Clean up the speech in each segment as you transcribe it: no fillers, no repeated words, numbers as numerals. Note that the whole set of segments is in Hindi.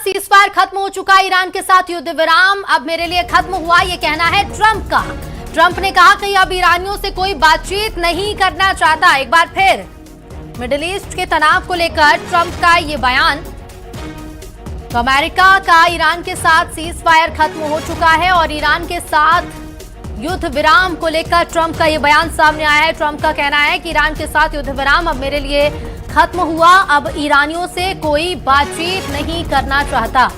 सीज फायर खत्म हो चुका। ईरान के साथ युद्ध विराम अब मेरे लिए खत्म हुआ, ये कहना है ट्रंप का। ट्रंप ने कहा कि अब ईरानियों से कोई बातचीत नहीं करना चाहता। एक बार फिर मिडिल ईस्ट के तनाव को लेकर ट्रंप का ये बयान। तो अमेरिका का ईरान के साथ सीज फायर खत्म हो चुका है और ईरान के साथ युद्ध विराम को लेकर ट्रंप का ये बयान सामने आया है। ट्रंप का कहना है कि ईरान के साथ युद्ध विराम अब मेरे लिए खत्म हुआ, अब ईरानियों से कोई बातचीत नहीं करना चाहता।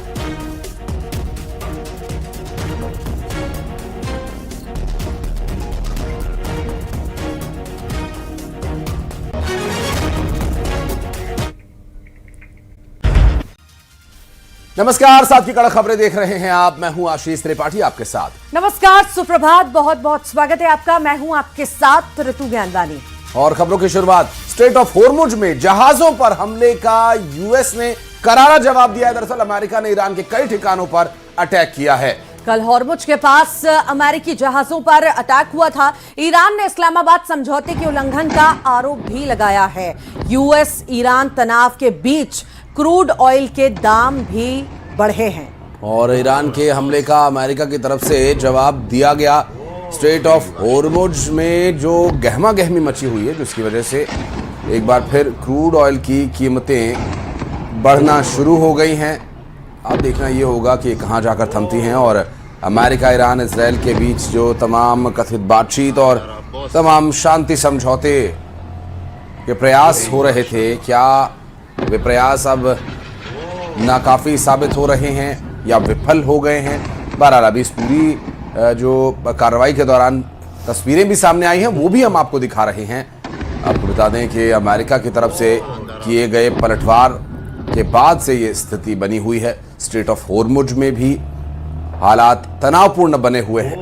नमस्कार, साथ की कड़क खबरें देख रहे हैं आप। मैं हूं आशीष त्रिपाठी आपके साथ। नमस्कार, सुप्रभात, बहुत बहुत स्वागत है आपका। मैं हूं आपके साथ ऋतु ज्ञानवानी। और खबरों की शुरुआत स्ट्रेट ऑफ होर्मुज में जहाजों पर हमले का यूएस ने करारा जवाब दिया है। दरअसल अमेरिका ने ईरान के कई ठिकानों पर अटैक किया है। कल होर्मुज के पास अमेरिकी जहाजों पर अटैक हुआ था। ईरान ने इस्लामाबाद समझौते के उल्लंघन का आरोप भी लगाया है। यूएस ईरान तनाव के बीच क्रूड ऑयल के दाम भी बढ़े हैं और ईरान के हमले का अमेरिका की तरफ से जवाब दिया गया। स्ट्रेट ऑफ होर्मुज में जो गहमा गहमी मची हुई है, जिसकी वजह से एक बार फिर क्रूड ऑयल की कीमतें बढ़ना शुरू हो गई हैं। अब देखना ये होगा कि कहां जाकर थमती हैं। और अमेरिका, ईरान, इजराइल के बीच जो तमाम कथित बातचीत और तमाम शांति समझौते के प्रयास हो रहे थे, क्या वे प्रयास अब नाकाफी साबित हो रहे हैं या विफल हो गए हैं? बहरहाल अभी इस पूरी जो कार्रवाई के दौरान तस्वीरें भी सामने आई हैं, वो भी हम आपको दिखा रहे हैं। आपको बता दें कि अमेरिका की तरफ से किए गए पलटवार के बाद से ये स्थिति बनी हुई है। स्ट्रेट ऑफ होर्मुज में भी हालात तनावपूर्ण बने हुए हैं।